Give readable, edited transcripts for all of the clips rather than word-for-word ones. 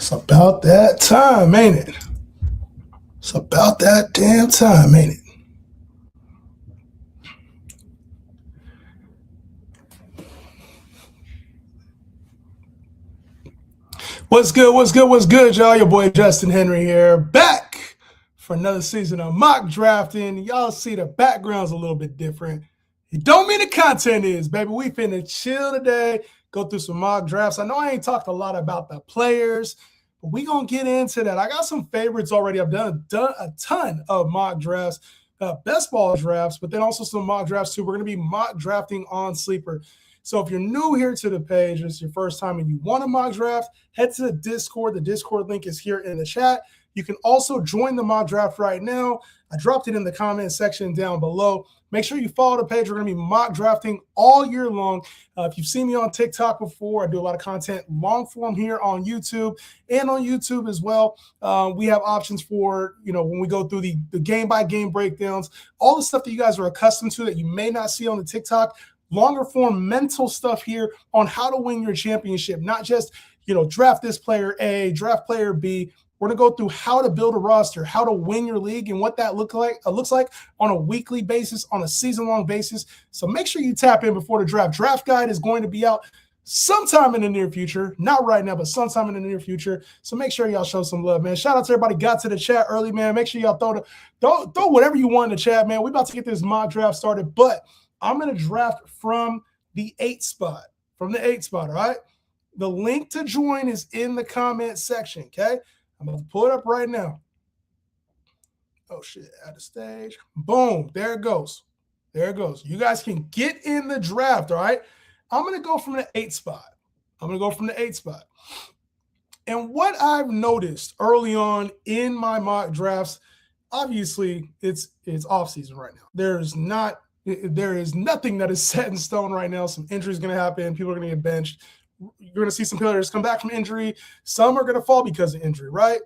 It's about that time, ain't it? It's about that damn time, ain't it? What's good? What's good? What's good, y'all? Your boy Justin Henry here, back for another season of mock drafting. Y'all see the background's a little bit different. It don't mean the content is, baby. We finna chill today, go through some mock drafts. I know I ain't talked a lot about the players, but we gonna get into that. I got some favorites already. I've done a ton of mock drafts, best ball drafts, but then also some mock drafts too. We're gonna be mock drafting on Sleeper. So if you're new here to the page, it's your first time and you want a mock draft, head to the Discord. The Discord link is here in the chat. You can also join the mock draft right now. I dropped it in the comment section down below. Make sure you follow the page. We're going to be mock drafting all year long. If you've seen me on TikTok before, I do a lot of content long form here on YouTube and on YouTube as well. We have options for, when we go through the game by game breakdowns, all the stuff that you guys are accustomed to that you may not see on the TikTok. Longer form mental stuff here on how to win your championship, not just, draft this player A, draft player B. We're going to go through how to build a roster, how to win your league, and what that looks like on a weekly basis, on a season-long basis. So make sure you tap in before the draft. Draft guide is going to be out sometime in the near future. Not right now, but sometime in the near future. So make sure y'all show some love, man. Shout out to everybody got to the chat early, man. Make sure y'all throw whatever you want in the chat, man. We're about to get this mock draft started, but I'm going to draft from the 8 spot. All right? The link to join is in the comment section, okay? I'm going to pull it up right now. Oh, shit. Add the stage. Boom. There it goes. You guys can get in the draft, all right? I'm going to go from the 8 spot. And what I've noticed early on in my mock drafts, obviously, it's off season right now. There is nothing that is set in stone right now. Some injuries going to happen. People are going to get benched. You're going to see some players come back from injury. Some are going to fall because of injury, right?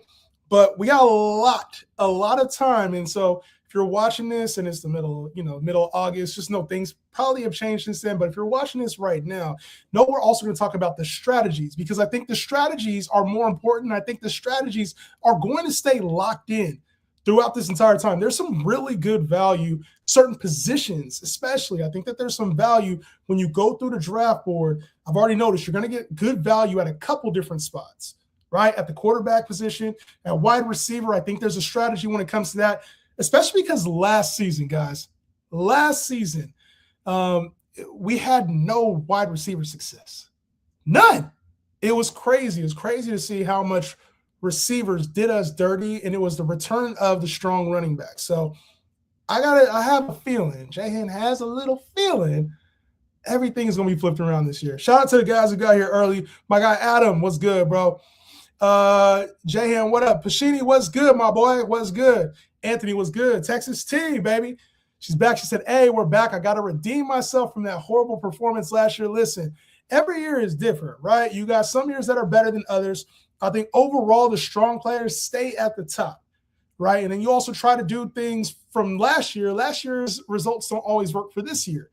But we got a lot of time. And so if you're watching this and it's the middle of August, just know things probably have changed since then. But if you're watching this right now, know we're also going to talk about the strategies, because I think the strategies are more important. I think the strategies are going to stay locked in throughout this entire time. There's some really good value, certain positions especially. I think that there's some value when you go through the draft board. I've already noticed you're going to get good value at a couple different spots, right? At the quarterback position, at wide receiver. I think there's a strategy when it comes to that, especially because last season, we had no wide receiver success. None. It was crazy. It was crazy to see how much receivers did us dirty, and it was the return of the strong running back. So I have a feeling, Jahan has a little feeling, everything is going to be flipped around this year. Shout out to the guys who got here early. My guy Adam, what's good, bro? Jahan, what up? Pashini, what's good, my boy? What's good? Anthony, what's good? Texas T, baby. She's back. She said, hey, we're back. I got to redeem myself from that horrible performance last year. Listen, every year is different, right? You got some years that are better than others. I think overall the strong players stay at the top, right? And then you also try to do things from last year. Last year's results don't always work for this year.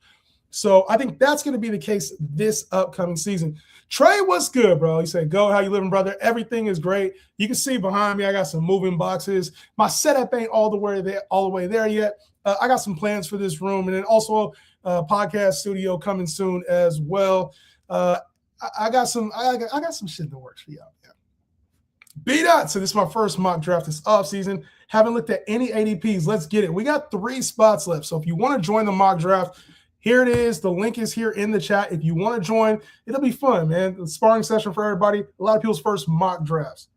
So I think that's going to be the case this upcoming season. Trey, what's good, bro? He said, go, how you living, brother? Everything is great. You can see behind me, I got some moving boxes. My setup ain't all the way there yet. I got some plans for this room, and then also a podcast studio coming soon as well. I got some shit in the works for y'all. Yeah. B-Dot, so this is my first mock draft this offseason. Haven't looked at any ADPs. Let's get it. We got 3 spots left. So if you want to join the mock draft, here it is. The link is here in the chat. If you want to join, it'll be fun, man. The sparring session for everybody. A lot of people's first mock drafts.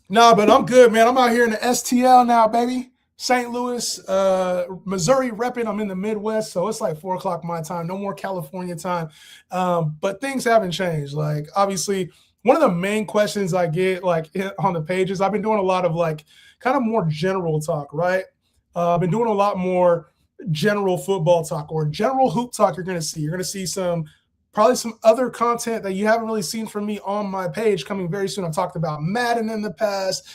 Nah, but I'm good, man. I'm out here in the STL now, baby. St. Louis, Missouri repping. I'm in the Midwest, so it's like 4 o'clock my time. No more California time. But things haven't changed. Like, obviously, one of the main questions I get, like, on the pages, I've been doing a lot of, like, kind of more general talk, right? I've been doing a lot more general football talk or general hoop talk. You're going to see probably some other content that you haven't really seen from me on my page coming very soon. I've talked about Madden in the past.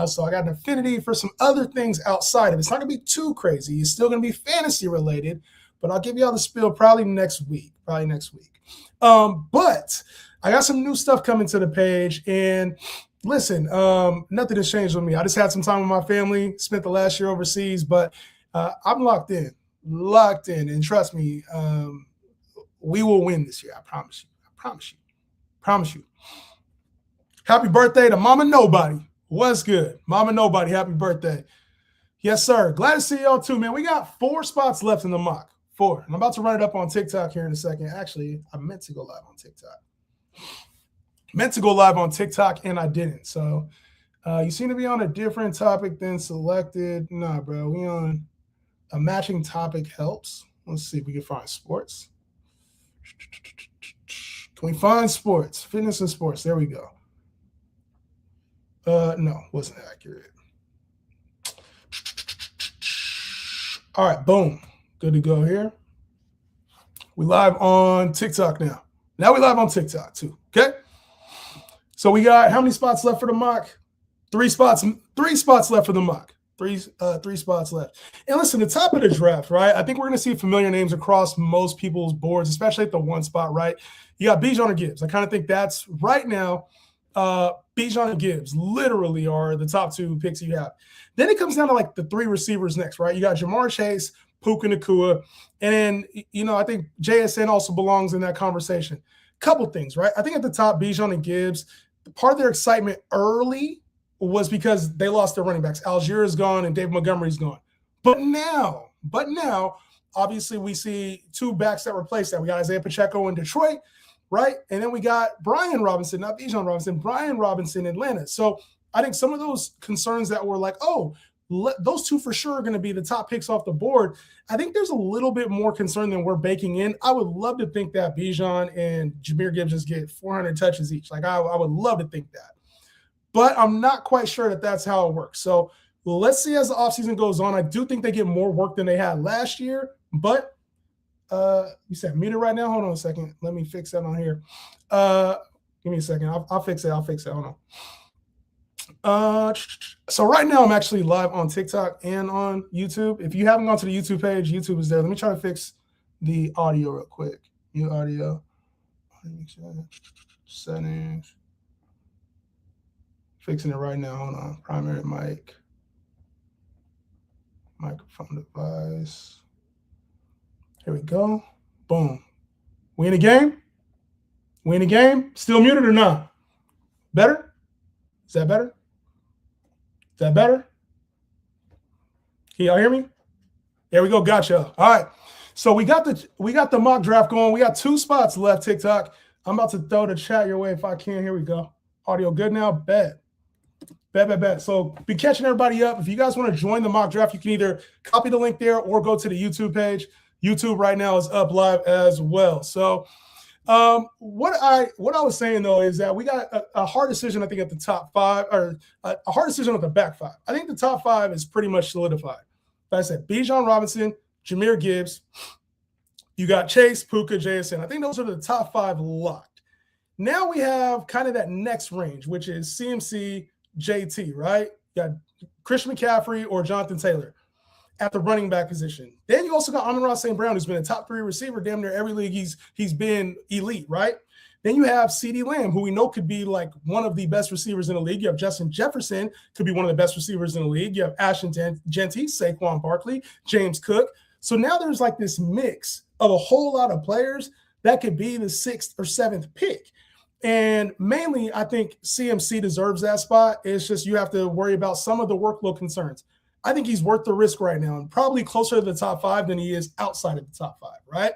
So I got an affinity for some other things outside of it. It's not going to be too crazy. It's still going to be fantasy related, but I'll give you all the spiel probably next week. But I got some new stuff coming to the page, and listen, nothing has changed with me. I just had some time with my family, spent the last year overseas, but I'm locked in, and trust me, we will win this year. I promise you. Happy birthday to Mama Nobody. What's good? Mama Nobody, happy birthday. Yes, sir. Glad to see y'all too, man. We got 4 spots left in the mock. 4. And I'm about to run it up on TikTok here in a second. Actually, I meant to go live on TikTok. And I didn't. So you seem to be on a different topic than selected. Nah, bro. We on a matching topic helps. Let's see if we can find sports. Can we find sports? Fitness and sports. There we go. No, wasn't accurate. All right, boom. Good to go here. We live on TikTok now. Now we live on TikTok too, okay? So we got how many spots left for the mock? 3 spots left for the mock. Three spots left. And listen, the top of the draft, right? I think we're going to see familiar names across most people's boards, especially at the 1 spot, right? You got Bijan or Gibbs. I kind of think that's right now. Bijan and Gibbs literally are the top 2 picks you have. Then it comes down to like the 3 receivers next, right? You got Jamar Chase, Puka Nacua, and I think JSN also belongs in that conversation. Couple things, right? I think at the top, Bijan and Gibbs, part of their excitement early was because they lost their running backs. Algier is gone and Dave Montgomery's gone. But now, obviously we see 2 backs that replace that. We got Isaiah Pacheco in Detroit, right? And then we got Brian Robinson, not Bijan Robinson, Brian Robinson in Atlanta. So I think some of those concerns that were like, those 2 for sure are going to be the top picks off the board. I think there's a little bit more concern than we're baking in. I would love to think that Bijan and Jahmyr Gibbs just get 400 touches each. Like I would love to think that. But I'm not quite sure that that's how it works. So let's see as the offseason goes on. I do think they get more work than they had last year. But you said muted right now? Hold on a second. Let me fix that on here. Give me a second. I'll fix it. Hold on. So right now I'm actually live on TikTok and on YouTube. If you haven't gone to the YouTube page, YouTube is there. Let me try to fix the audio real quick. New audio. Settings. Fixing it right now. Hold on. Primary mic. Microphone device. Here we go. Boom. We in the game? Still muted or not? Better? Is that better? Can y'all hear me? There we go. Gotcha. All right. So we got the mock draft going. We got 2 spots left, TikTok. I'm about to throw the chat your way if I can. Here we go. Audio good now? Bet. So be catching everybody up. If you guys want to join the mock draft, you can either copy the link there or go to the YouTube page. YouTube right now is up live as well. So what I was saying though is that we got a hard decision, I think, at the top 5, or a hard decision at the back 5. I think the top 5 is pretty much solidified. like I said, Bijan Robinson, Jahmyr Gibbs. You got Chase, Puka, JSN. I think those are the top 5 locked. Now we have kind of that next range, which is CMC, JT, right? You got Christian McCaffrey or Jonathan Taylor at the running back position. Then you also got Amon-Ra St. Brown, who's been a top 3 receiver damn near every league he's been elite, right? Then you have CeeDee Lamb, who we know could be like one of the best receivers in the league. You have Justin Jefferson, could be one of the best receivers in the league. You have Ashton Jeanty, Saquon Barkley, James Cook. So now there's like this mix of a whole lot of players that could be the 6th or 7th pick. And mainly, I think CMC deserves that spot. It's just you have to worry about some of the workload concerns. I think he's worth the risk right now and probably closer to the top 5 than he is outside of the top 5, right?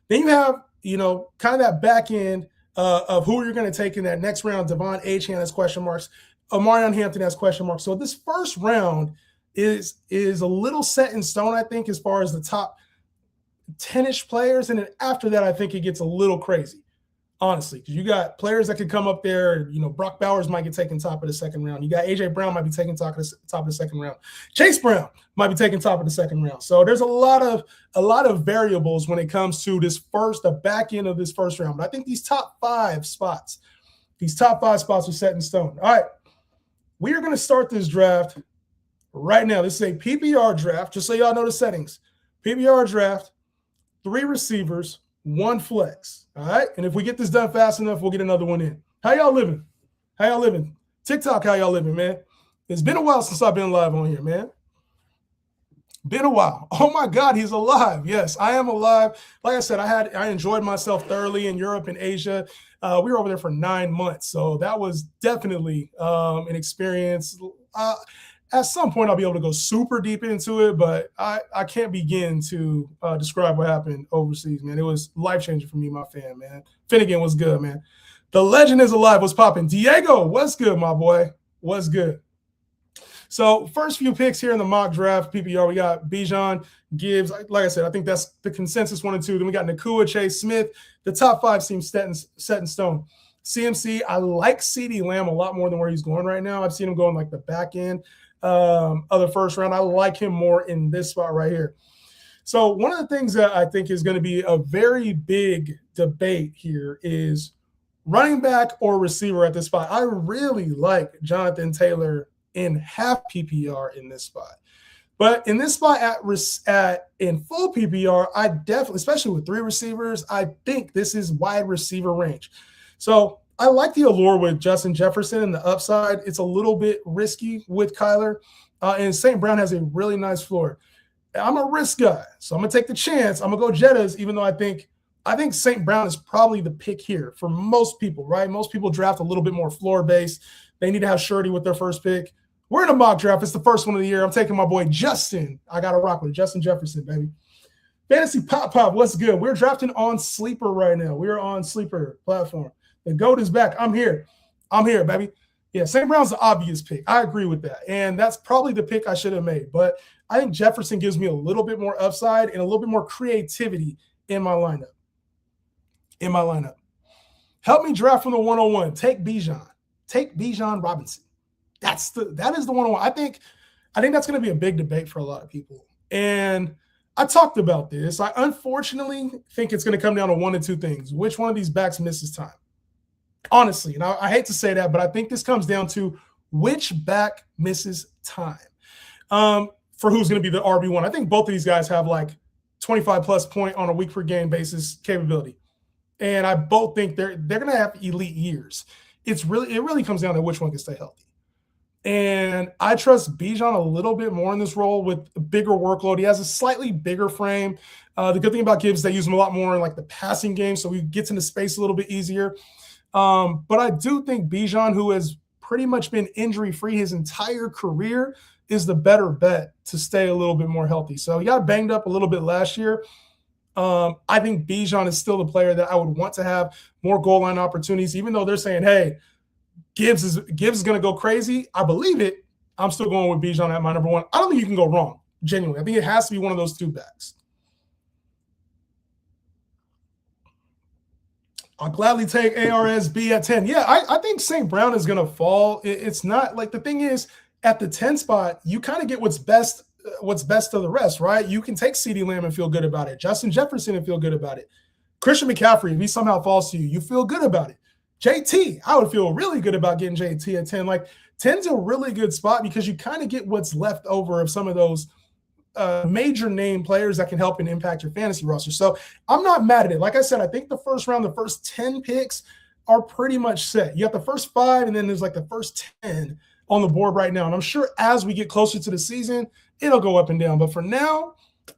Then you have, kind of that back end of who you're going to take in that next round. Devon Achane has question marks. Omarion Hampton has question marks. So this first round is a little set in stone, I think, as far as the top 10-ish players. And then after that, I think it gets a little crazy, honestly, because you got players that could come up there. Brock Bowers might get taken top of the second round. You got A.J. Brown might be taken top of the second round. Chase Brown might be taken top of the second round. So there's a lot of variables when it comes to the back end of this first round. But I think these top 5 spots are set in stone. All right, we are going to start this draft right now. This is a PPR draft, just so y'all know the settings. PPR draft, 3 receivers, 1 flex. All right. And if we get this done fast enough, we'll get another one in. How y'all living? TikTok, how y'all living, man? It's been a while since I've been live on here, man. Been a while. Oh my God, he's alive. Yes, I am alive. Like I said, I enjoyed myself thoroughly in Europe and Asia. We were over there for 9 months. So that was definitely an experience. At some point, I'll be able to go super deep into it, but I can't begin to describe what happened overseas, man. It was life-changing for me, my fam, man. Finnegan, what's good, man? The legend is alive. What's popping? Diego, what's good, my boy? What's good? So first few picks here in the mock draft, PPR, we got Bijan, Gibbs. Like I said, I think that's the consensus 1 and 2. Then we got Nacua, Chase, Smith. The top 5 seems set in stone. CMC, I like CeeDee Lamb a lot more than where he's going right now. I've seen him going like the back end of the first round. I like him more in this spot right here. So one of the things that I think is going to be a very big debate here is running back or receiver at this spot. I really like Jonathan Taylor in half PPR in this spot. But in this spot in full PPR, I definitely, especially with 3 receivers, I think this is wide receiver range. So I like the allure with Justin Jefferson and the upside. It's a little bit risky with Kyler. And St. Brown has a really nice floor. I'm a risk guy, so I'm going to take the chance. I'm going to go Jettas, even though I think St. Brown is probably the pick here for most people, right? Most people draft a little bit more floor-based. They need to have surety with their first pick. We're in a mock draft. It's the first one of the year. I'm taking my boy Justin. I got to rock with Justin Jefferson, baby. Fantasy Pop, what's good? We're drafting on Sleeper right now. We're on Sleeper platform. The GOAT is back. I'm here, baby. Yeah, St. Brown's the obvious pick. I agree with that. And that's probably the pick I should have made. But I think Jefferson gives me a little bit more upside and a little bit more creativity in my lineup. Help me draft from the 101. Take Bijan Robinson. That is the 101. I think that's going to be a big debate for a lot of people. And I talked about this. I unfortunately think it's going to come down to 1 of 2 things. Which one of these backs misses time? Honestly, and I hate to say that, but I think this comes down to which back misses time for who's going to be the RB1. I think both of these guys have like 25-plus point on a week per game basis capability. And I both think they're going to have elite years. It really comes down to which one can stay healthy. And I trust Bijan a little bit more in this role with a bigger workload. He has a slightly bigger frame. The good thing about Gibbs is they use him a lot more in like the passing game, so he gets into space a little bit easier. But I do think Bijan, who has pretty much been injury-free his entire career, is the better bet to stay a little bit more healthy. So he got banged up a little bit last year. I think Bijan is still the player that I would want to have more goal line opportunities, even though they're saying, hey, Gibbs is going to go crazy. I believe it. I'm still going with Bijan at my number 1. I don't think you can go wrong, genuinely. I think it has to be one of those 2 backs. I'll gladly take ARSB at 10. Yeah, I think St. Brown is going to fall. It's not like the thing is at the 10 spot, you kind of get what's best what's best of the rest, right? You can take CeeDee Lamb and feel good about it. Justin Jefferson and feel good about it. Christian McCaffrey, if he somehow falls to you, you feel good about it. JT, I would feel really good about getting JT at 10. Like 10's a really good spot because you kind of get what's left over of some of those major name players that can help and impact your fantasy roster. So I'm not mad at it. Like I said, I think the first round, the first 10 picks are pretty much set. You have the first 5, and then there's like the first 10 on the board right now. And I'm sure as we get closer to the season, it'll go up and down. But for now,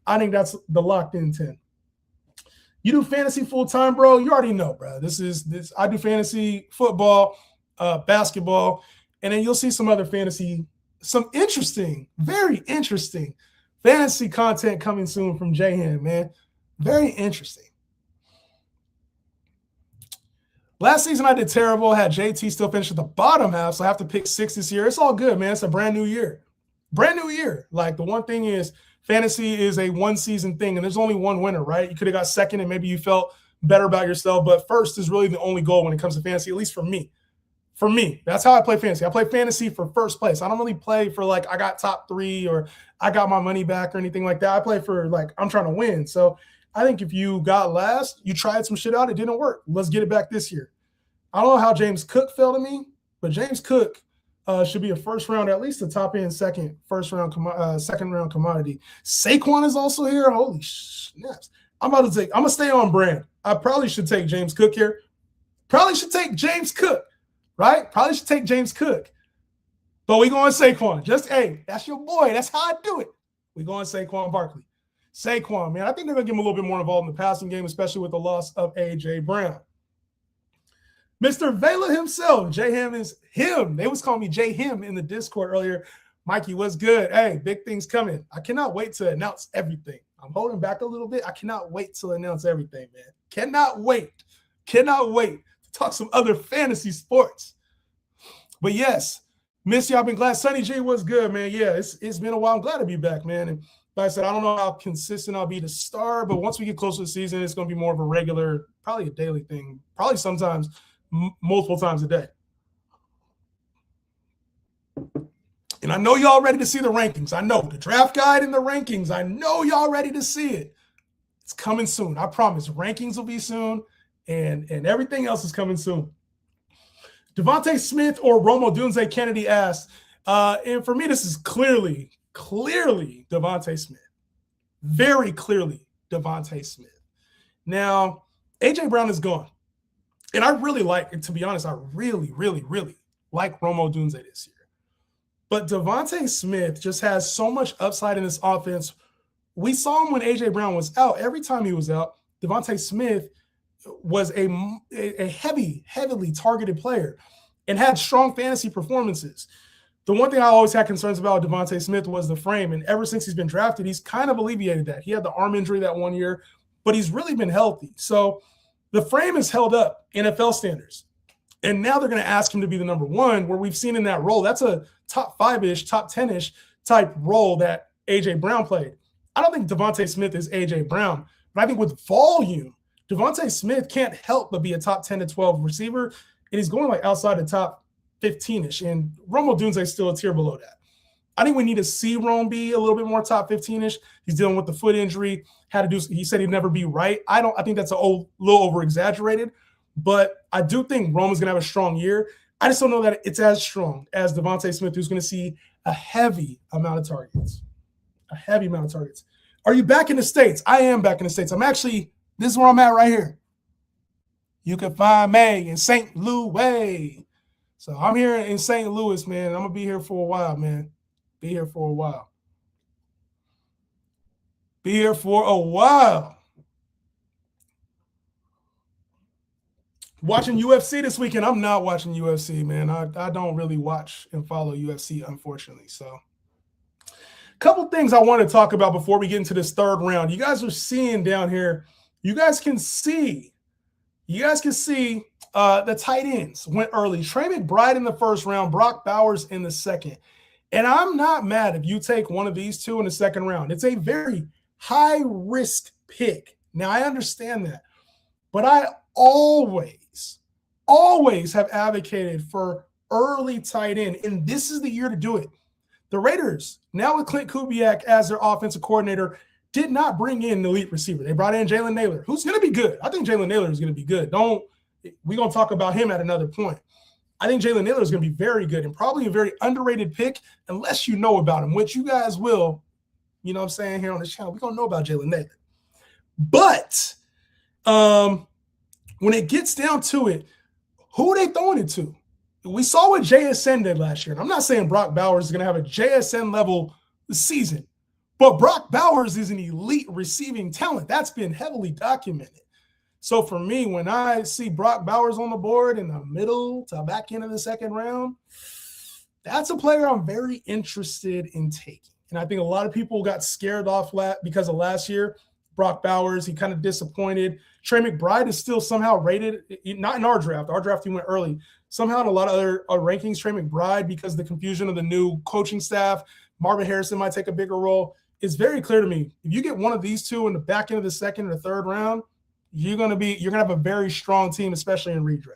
I think that's the locked in 10. You do fantasy full time, bro. You already know, bro. This. I do fantasy football, basketball, and then you'll see some other fantasy, some interesting, very interesting fantasy content coming soon from J-Ham, man. Very interesting. Last season I did terrible. Had JT still finish at the bottom half, so I have to pick 6 this year. It's all good, man. It's a brand new year. Brand new year. Like the one thing is, fantasy is a one-season thing, and there's only one winner, right? You could have got second, and maybe you felt better about yourself, but first is really the only goal when it comes to fantasy, at least for me. For me, that's how I play fantasy. I play fantasy for first place. I don't really play for like I got top 3 or I got my money back or anything like that. I play for like I'm trying to win. So I think if you got last, you tried some shit out, it didn't work. Let's get it back this year. I don't know how James Cook fell to me, but James Cook should be a first round, at least a top end second round commodity. Saquon is also here. Holy snaps. I'm going to stay on brand. I probably should take James Cook here. Probably should take James Cook, right? Probably should take James Cook. But we going Saquon. Just, hey, that's your boy. That's how I do it. We going Saquon Barkley. Saquon, man. I think they're going to get him a little bit more involved in the passing game, especially with the loss of A.J. Brown. Mr. Vela himself, J-Ham is him. They was calling me J-Him in the Discord earlier. Mikey, what's good? Hey, big things coming. I cannot wait to announce everything. I'm holding back a little bit. I cannot wait to announce everything, man. Cannot wait. Cannot wait to talk some other fantasy sports. But yes, miss you. I've been glad. Sonny G was good, man. Yeah, it's been a while. I'm glad to be back, man. And like I said, I don't know how consistent I'll be to start, but once we get closer to the season, it's going to be more of a regular, probably a daily thing. Probably sometimes multiple times a day. And I know y'all ready to see the rankings. I know the draft guide and the rankings. I know y'all ready to see it. It's coming soon. I promise. Rankings will be soon, and everything else is coming soon. Devontae Smith or Rome Odunze, Kennedy asked. And for me, this is clearly Devontae Smith. Very clearly Devontae Smith. Now, A.J. Brown is gone. And I really like, and to be honest, I really like Rome Odunze this year. But Devontae Smith just has so much upside in this offense. We saw him when A.J. Brown was out. Every time he was out, Devontae Smith was a heavily targeted player and had strong fantasy performances. The one thing I always had concerns about Devontae Smith was the frame. And ever since he's been drafted, he's kind of alleviated that. He had the arm injury that one year, but he's really been healthy. So the frame is held up NFL standards. And now they're going to ask him to be the number 1, where we've seen in that role. That's a top 5-ish, top 10-ish type role that A.J. Brown played. I don't think Devontae Smith is A.J. Brown, but I think with volume, Devontae Smith can't help but be a top 10 to 12 receiver, and he's going like outside the top 15-ish, and Rome Odunze is still a tier below that. I think we need to see Rome be a little bit more top 15-ish. He's dealing with the foot injury. He said he'd never be right. I think that's a little over-exaggerated, but I do think Rome is going to have a strong year. I just don't know that it's as strong as Devontae Smith, who's going to see a heavy amount of targets. A heavy amount of targets. Are you back in the States? I am back in the States. This is where I'm at right here. You can find me in St. Louis. So I'm here in St. Louis, man. I'm going to be here for a while, man. Be here for a while. Be here for a while. Watching UFC this weekend. I'm not watching UFC, man. I don't really watch and follow UFC, unfortunately. So a couple things I want to talk about before we get into this third round. You guys are seeing down here. You guys can see the tight ends went early. Trey McBride in the first round, Brock Bowers in the second. And I'm not mad if you take one of these two in the second round. It's a very high-risk pick. Now, I understand that. But I always have advocated for early tight end, and this is the year to do it. The Raiders, now with Clint Kubiak as their offensive coordinator, did not bring in an elite receiver. They brought in Jalen Nailor, who's going to be good. I think Jalen Nailor is going to be good. We're going to talk about him at another point. I think Jalen Nailor is going to be very good and probably a very underrated pick unless you know about him, which you guys will, you know what I'm saying, here on this channel. We're going to know about Jalen Nailor. But when it gets down to it, who are they throwing it to? We saw what JSN did last year. And I'm not saying Brock Bowers is going to have a JSN level season, but Brock Bowers is an elite receiving talent. That's been heavily documented. So for me, when I see Brock Bowers on the board in the middle to back end of the second round, that's a player I'm very interested in taking. And I think a lot of people got scared off because of last year. Brock Bowers, he kind of disappointed. Trey McBride is still somehow rated, not in our draft. Our draft, he went early. Somehow in a lot of other rankings, Trey McBride, because of the confusion of the new coaching staff, Marvin Harrison might take a bigger role. It's very clear to me, if you get one of these two in the back end of the second or third round, you're gonna have a very strong team, especially in redraft.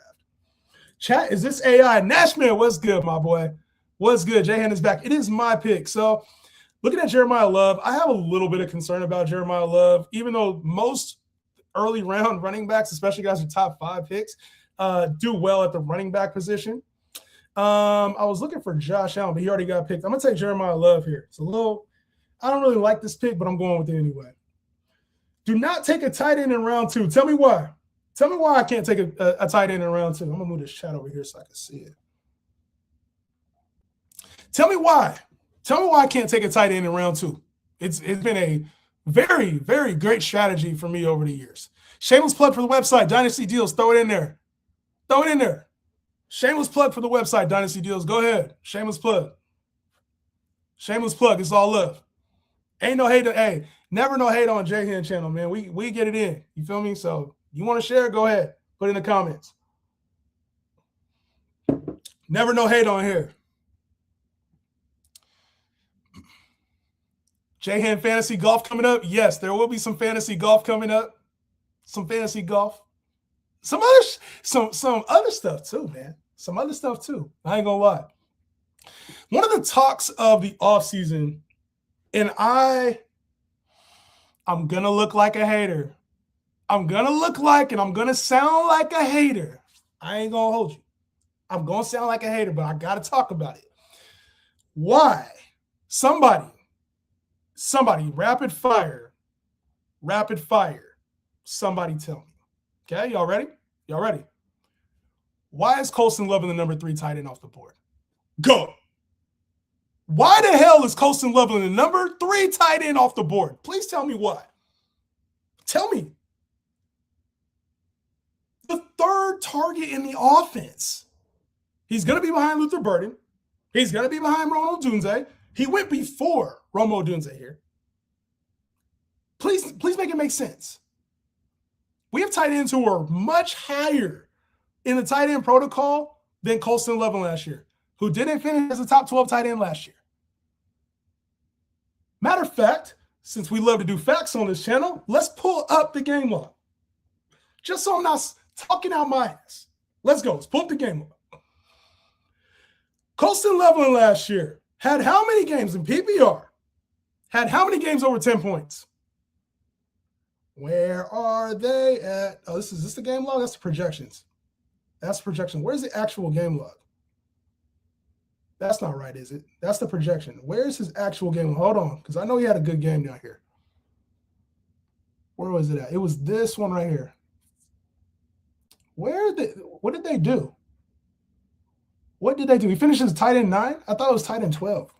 Chat, is this AI? Nashman, what's good, my boy? What's good? J-Han is back. It is my pick. So looking at Jeremiah Love, I have a little bit of concern about Jeremiah Love, even though most early round running backs, especially guys with top 5 picks, do well at the running back position. I was looking for Josh Allen, but he already got picked. I'm going to take Jeremiah Love here. It's a little – I don't really like this pick, but I'm going with it anyway. Do not take a tight end in round 2. Tell me why. Tell me why I can't take a tight end in round 2. I'm going to move this chat over here so I can see it. Tell me why. Tell me why I can't take a tight end in round 2. It's been a very, very great strategy for me over the years. Shameless plug for the website, Dynasty Deals. Throw it in there. Throw it in there. Shameless plug for the website, Dynasty Deals. Go ahead. Shameless plug. Shameless plug. It's all love. Ain't no hate. Hey, never no hate on J-Han channel, man. We get it in. You feel me? So you want to share? Go ahead. Put it in the comments. Never no hate on here. J-Han fantasy golf coming up? Yes, there will be some fantasy golf coming up. Some fantasy golf. Some other stuff too, man. Some other stuff too. I ain't gonna lie. One of the talks of the offseason, and I'm gonna look like a hater. I'm gonna look like and I'm gonna sound like a hater. I ain't gonna hold you. I'm gonna sound like a hater, but I gotta talk about it. Why? Somebody, rapid fire, somebody tell me. Okay, y'all ready? Y'all ready? Why is Colston Loveland the number 3 tight end off the board? Go. Why the hell is Colston Loveland the number 3 tight end off the board? Please tell me why. Tell me. The 3rd target in the offense. He's going to be behind Luther Burden. He's going to be behind Rome Odunze. He went before Rome Odunze here. Please make it make sense. We have tight ends who are much higher in the tight end protocol than Colston Loveland last year, who didn't finish as a top 12 tight end last year. Matter of fact, since we love to do facts on this channel, let's pull up the game log. Just so I'm not talking out my ass. Let's go. Let's pull up the game log. Colston Loveland last year had how many games in PPR? Had how many games over 10 points? Where are they at? Oh, is this the game log? That's the projections. That's the projection. Where's the actual game log? That's not right, is it? That's the projection. Where's his actual game? Hold on, because I know he had a good game down here. Where was it at? It was this one right here. What did they do? What did they do? He finished as tight end 9? I thought it was tight end 12.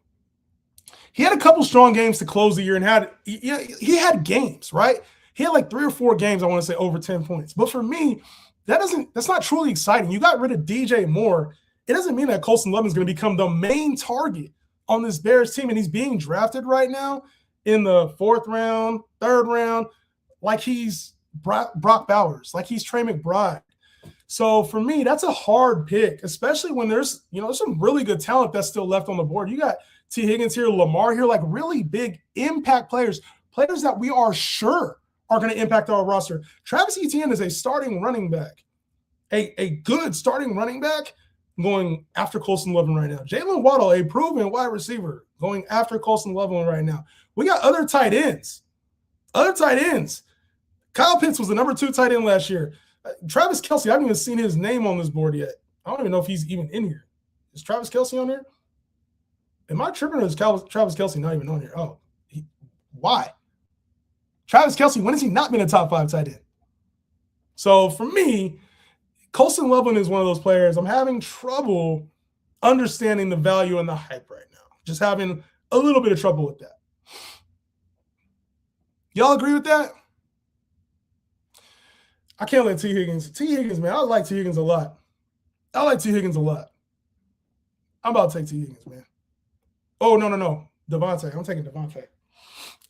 He had a couple strong games to close the year and he had games, right? He had like 3 or 4 games, I want to say, over 10 points. But for me, that's not truly exciting. You got rid of DJ Moore. It doesn't mean that Colston Loveland is going to become the main target on this Bears team. And he's being drafted right now in the 4th round, 3rd round, like he's Brock Bowers, like he's Trey McBride. So for me, that's a hard pick, especially when there's some really good talent that's still left on the board. You got T. Higgins here, Lamar here, like really big impact players that we are sure are going to impact our roster. Travis Etienne is a starting running back, a good starting running back going after Colston Loveland right now. Jalen Waddle, a proven wide receiver, going after Colston Loveland right now. We got other tight ends. Kyle Pitts was the number 2 tight end last year. Travis Kelce, I haven't even seen his name on this board yet. I don't even know if he's even in here. Is Travis Kelce on there? Am I tripping, or is Travis Kelce not even on here? Oh, why? Travis Kelce, when has he not been a top 5 tight end? So for me, Colston Loveland is one of those players I'm having trouble understanding the value and the hype right now. Just having a little bit of trouble with that. Y'all agree with that? I can't let T. Higgins, man, I like T. Higgins a lot. I'm about to take T. Higgins, man. Oh, no. Devontae. I'm taking Devontae.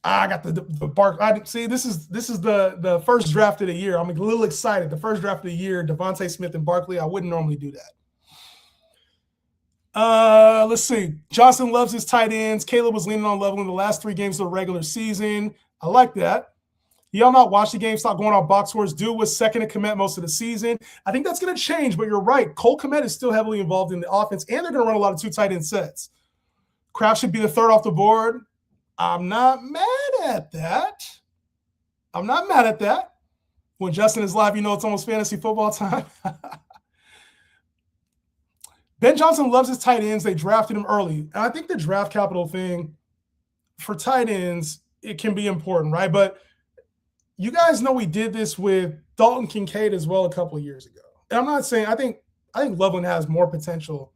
I got the Bark. See, this is the first draft of the year. I'm a little excited. The first draft of the year, Devontae Smith and Barkley. I wouldn't normally do that. Let's see. Johnson loves his tight ends. Caleb was leaning on Loveland the last 3 games of the regular season. I like that. Y'all not watch the game, stop going off box scores. Dude was second to Kmet most of the season. I think that's going to change, but you're right. Cole Kmet is still heavily involved in the offense, and they're going to run a lot of 2 tight end sets. Kraft should be the 3rd off the board. I'm not mad at that. When Justin is live, you know it's almost fantasy football time. Ben Johnson loves his tight ends. They drafted him early. And I think the draft capital thing for tight ends, it can be important, right? But you guys know we did this with Dalton Kincaid as well a couple of years ago. And I'm not saying I think Loveland has more potential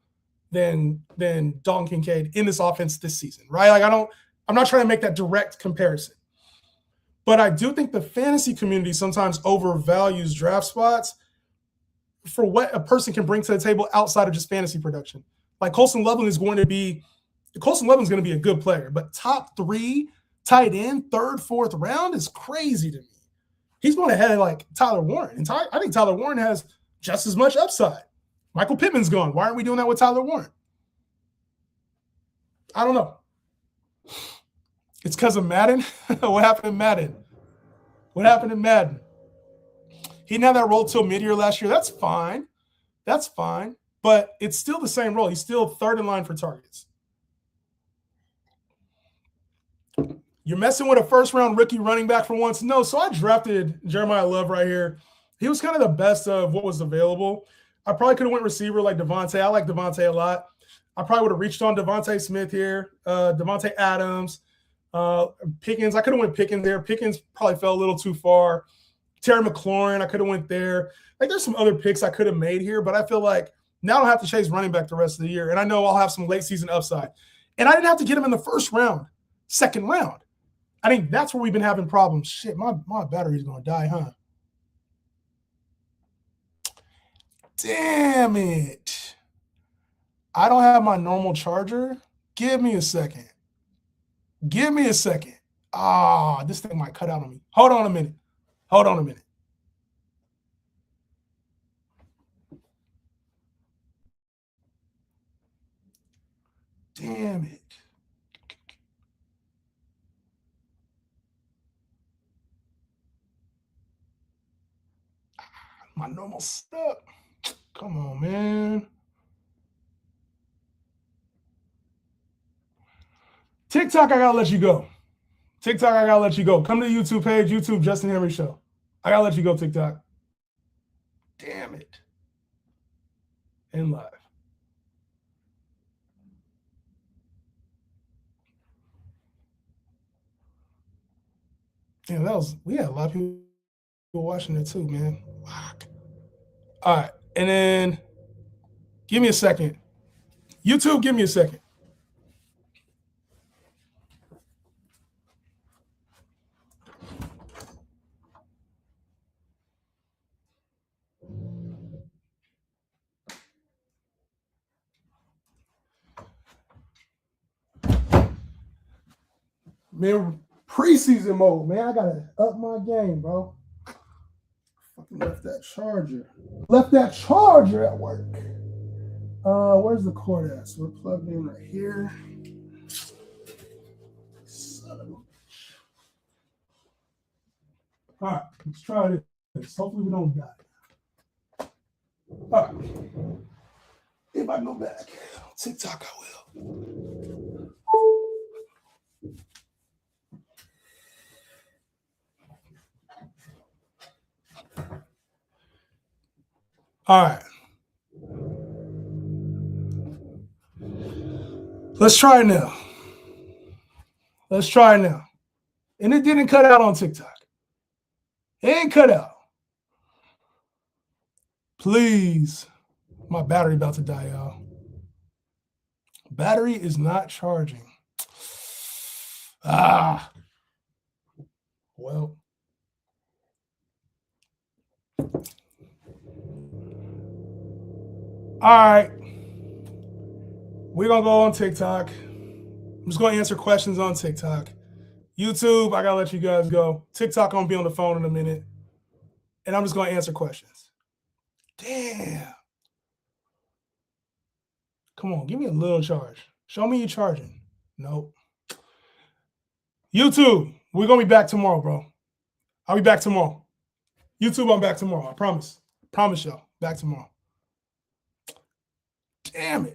than Dalton Kincaid in this offense this season, right? Like I'm not trying to make that direct comparison. But I do think the fantasy community sometimes overvalues draft spots for what a person can bring to the table outside of just fantasy production. Like Colston Loveland's going to be a good player, but top 3 tight end, 3rd, 4th round is crazy to me. He's going ahead of like Tyler Warren. And I think Tyler Warren has just as much upside. Michael Pittman's gone. Why aren't we doing that with Tyler Warren? I don't know. It's because of Madden. What happened in Madden? He didn't have that role till mid-year last year. That's fine. But it's still the same role. He's still 3rd in line for targets. You're messing with a 1st-round rookie running back for once? No. So I drafted Jeremiah Love right here. He was kind of the best of what was available. I probably could have went receiver like Devontae. I like Devontae a lot. I probably would have reached on Devontae Smith here, Devontae Adams, Pickens. I could have went Pickens there. Pickens probably fell a little too far. Terry McLaurin, I could have went there. Like there's some other picks I could have made here, but I feel like now I don't have to chase running back the rest of the year. And I know I'll have some late season upside. And I didn't have to get him in the 1st round, 2nd round. I think that's where we've been having problems. Shit, my battery's going to die, huh? Damn it. I don't have my normal charger. Give me a second. This thing might cut out on me. Hold on a minute. Damn it. My normal stuff. Come on, man. TikTok, I gotta let you go. Come to the YouTube page, YouTube Justin Henry Show. I gotta let you go, TikTok. Damn it. In live. Yeah, we had a lot of people watching it too, man. All right, and then give me a second. YouTube, give me a second. Man, preseason mode, man. I gotta up my game, bro. Fucking left that charger at work. Where's the cord at? So we're plugged in right here. Son of a bitch. All right, let's try this. Hopefully we don't die. All right. If I go back on TikTok, I will. All right. Let's try it now. Let's try it now. And it didn't cut out on TikTok. It ain't cut out. Please. My battery about to die, y'all. Battery is not charging. Ah. Well. All right. We're going to go on TikTok. I'm just going to answer questions on TikTok. YouTube, I got to let you guys go. TikTok, I'm going to be on the phone in a minute. And I'm just going to answer questions. Damn. Come on, give me a little charge. Show me you charging. Nope. YouTube, we're going to be back tomorrow, bro. I'll be back tomorrow. YouTube, I'm back tomorrow. I promise. Promise y'all. Back tomorrow. Damn it.